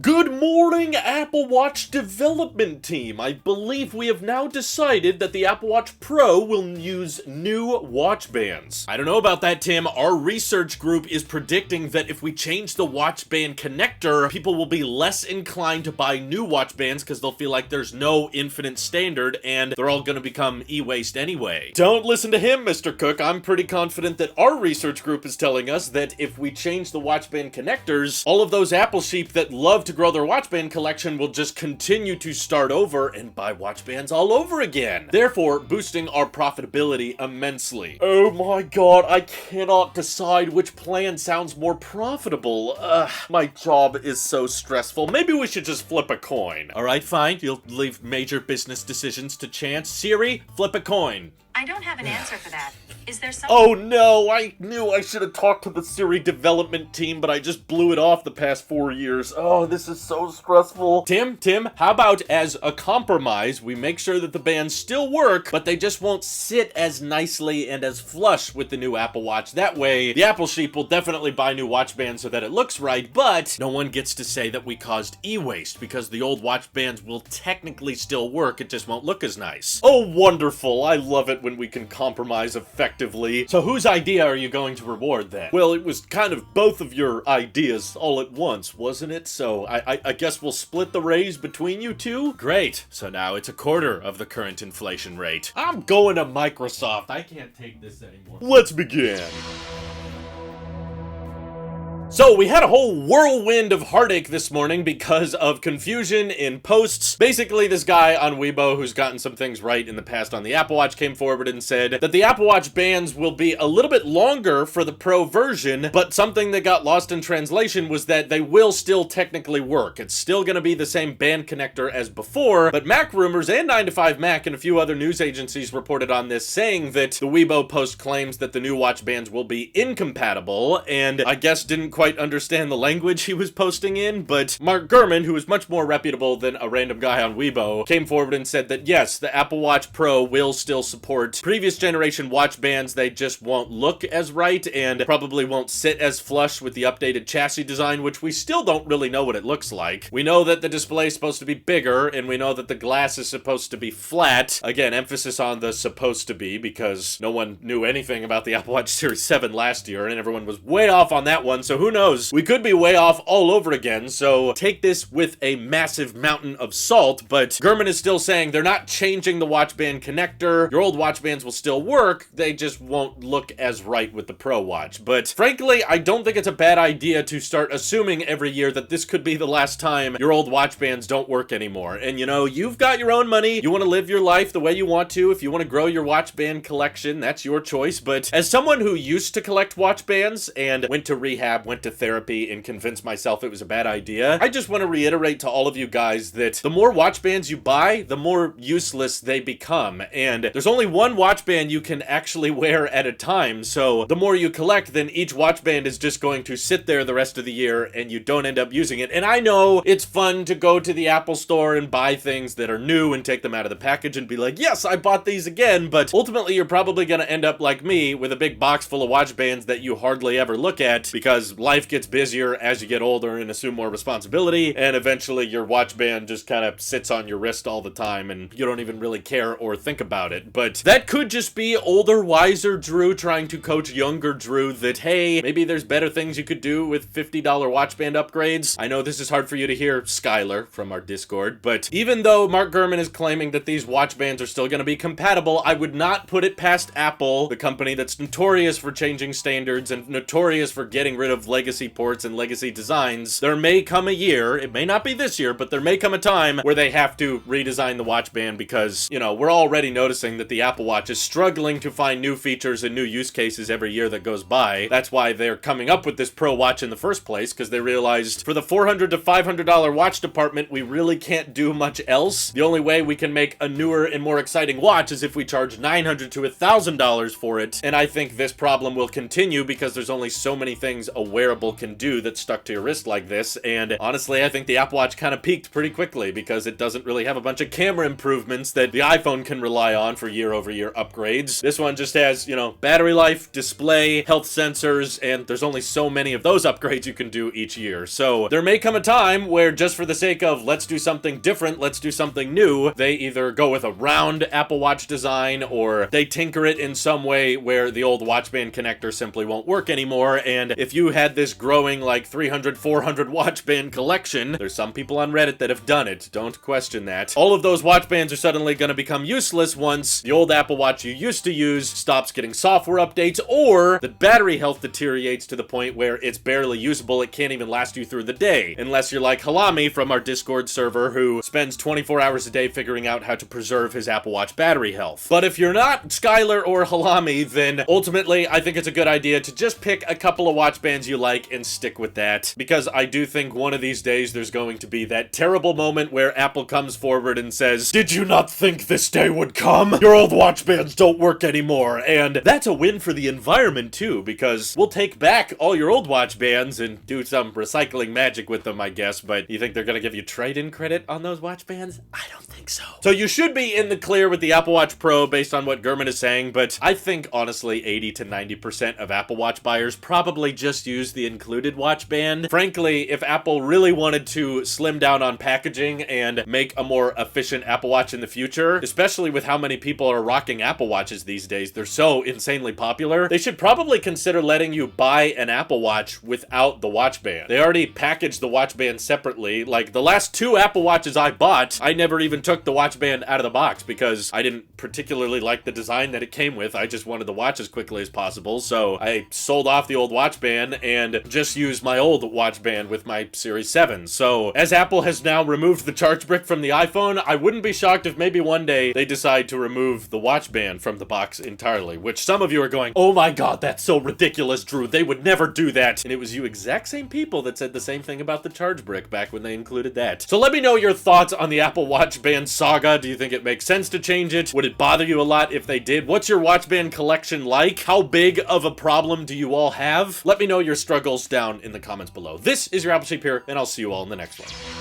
Good morning, Apple Watch development team. I believe we have now decided that the Apple Watch Pro will use new watch bands. I don't know about that, Tim. Our research group is predicting that if we change the watch band connector, people will be less inclined to buy new watch bands because they'll feel like there's no infinite standard and they're all going to become e-waste anyway. Don't listen to him, Mr. Cook. I'm pretty confident that our research group is telling us that if we change the watch band connectors, all of those Apple sheep that love to grow their watch band collection will just continue to start over and buy watch bands all over again, therefore boosting our profitability immensely. Oh my god, I cannot decide which plan sounds more profitable. My job is so stressful. Maybe we should just flip a coin. Alright, fine. You'll leave major business decisions to chance. Siri, flip a coin. I don't have an answer for that. Is there something? Oh no, I knew I should have talked to the Siri development team, but I just blew it off the past 4 years. Oh, this is so stressful. Tim, how about as a compromise, we make sure that the bands still work, but they just won't sit as nicely and as flush with the new Apple Watch. That way, the Apple sheep will definitely buy new watch bands so that it looks right, but no one gets to say that we caused e-waste because the old watch bands will technically still work, it just won't look as nice. Oh, wonderful. I love it when we can compromise effectively. So whose idea are you going to reward then? Well, it was kind of both of your ideas all at once, wasn't it? So I guess we'll split the raise between you two? Great. So now it's a quarter of the current inflation rate. I'm going to Microsoft. I can't take this anymore. Let's begin. So we had a whole whirlwind of heartache this morning because of confusion in posts. Basically, this guy on Weibo who's gotten some things right in the past on the Apple Watch came forward and said that the Apple Watch bands will be a little bit longer for the Pro version, but something that got lost in translation was that they will still technically work. It's still going to be the same band connector as before, but Mac Rumors and 9to5Mac and a few other news agencies reported on this, saying that the Weibo post claims that the new watch bands will be incompatible, and I guess didn't quite understand the language he was posting in, but Mark Gurman, who is much more reputable than a random guy on Weibo, came forward and said that yes, the Apple Watch Pro will still support previous generation watch bands. They just won't look as right and probably won't sit as flush with the updated chassis design, which we still don't really know what it looks like. We know that the display is supposed to be bigger, and we know that the glass is supposed to be flat. Again, emphasis on the supposed to be, because no one knew anything about the Apple Watch Series 7 last year, and everyone was way off on that one, so who knows? We could be way off all over again, so take this with a massive mountain of salt, but Gurman is still saying they're not changing the watch band connector. Your old watch bands will still work, they just won't look as right with the Pro Watch. But frankly, I don't think it's a bad idea to start assuming every year that this could be the last time your old watch bands don't work anymore. And you know, you've got your own money, you want to live your life the way you want to. If you want to grow your watch band collection, that's your choice. But as someone who used to collect watch bands and went to rehab, went to therapy, and convince myself it was a bad idea, I just want to reiterate to all of you guys that the more watch bands you buy, the more useless they become. And there's only one watch band you can actually wear at a time, so the more you collect, then each watch band is just going to sit there the rest of the year and you don't end up using it. And I know it's fun to go to the Apple store and buy things that are new and take them out of the package and be like, yes, I bought these again, but ultimately you're probably going to end up like me with a big box full of watch bands that you hardly ever look at because life gets busier as you get older and assume more responsibility, and eventually your watch band just kind of sits on your wrist all the time and you don't even really care or think about it. But that could just be older, wiser Drew trying to coach younger Drew that, hey, maybe there's better things you could do with $50 watch band upgrades. I know this is hard for you to hear, Skylar, from our Discord, but even though Mark Gurman is claiming that these watch bands are still going to be compatible, I would not put it past Apple, the company that's notorious for changing standards and notorious for getting rid of legacy ports and legacy designs. There may come a year, it may not be this year, but there may come a time where they have to redesign the watch band because, you know, we're already noticing that the Apple Watch is struggling to find new features and new use cases every year that goes by. That's why they're coming up with this Pro Watch in the first place, because they realized for the $400 to $500 watch department, we really can't do much else. The only way we can make a newer and more exciting watch is if we charge $900 to $1,000 for it, and I think this problem will continue because there's only so many things a wearer wearable can do that's stuck to your wrist like this, and honestly, I think the Apple Watch kind of peaked pretty quickly because it doesn't really have a bunch of camera improvements that the iPhone can rely on for year-over-year upgrades. This one just has, you know, battery life, display, health sensors, and there's only so many of those upgrades you can do each year. So there may come a time where just for the sake of let's do something different, let's do something new, they either go with a round Apple Watch design or they tinker it in some way where the old watch band connector simply won't work anymore. And if you had this growing like 300, 400 watch band collection, there's some people on Reddit that have done it. Don't question that. All of those watch bands are suddenly going to become useless once the old Apple Watch you used to use stops getting software updates, or the battery health deteriorates to the point where it's barely usable. It can't even last you through the day. Unless you're like Halami from our Discord server, who spends 24 hours a day figuring out how to preserve his Apple Watch battery health. But if you're not Skylar or Halami, then ultimately I think it's a good idea to just pick a couple of watch bands you like and stick with that. Because I do think one of these days there's going to be that terrible moment where Apple comes forward and says, "Did you not think this day would come? Your old watch bands don't work anymore." And that's a win for the environment too, because we'll take back all your old watch bands and do some recycling magic with them, I guess. But you think they're gonna give you trade-in credit on those watch bands? I don't think so. So you should be in the clear with the Apple Watch Pro based on what Gurman is saying, but I think honestly 80 to 90% of Apple Watch buyers probably just use the included watch band. Frankly, if Apple really wanted to slim down on packaging and make a more efficient Apple Watch in the future, especially with how many people are rocking Apple Watches these days, they're so insanely popular, they should probably consider letting you buy an Apple Watch without the watch band. They already packaged the watch band separately. Like the last 2 Apple Watches I bought, I never even took the watch band out of the box because I didn't particularly like the design that it came with. I just wanted the watch as quickly as possible, so I sold off the old watch band and just used my old watch band with my Series 7. So as Apple has now removed the charge brick from the iPhone, I wouldn't be shocked if maybe one day they decide to remove the watch band from the box entirely, which some of you are going, "Oh my god, that's so ridiculous, Drew, they would never do that." And it was you exact same people that said the same thing about the charge brick back when they included that. So let me know your thoughts on the Apple Watch band saga. Do you think it makes sense to change it? Would it bother you a lot if they did? What's your watch band collection like? How big of a problem do you all have? Let me know your struggles down in the comments below. This is your Apple Sheep here, and I'll see you all in the next one.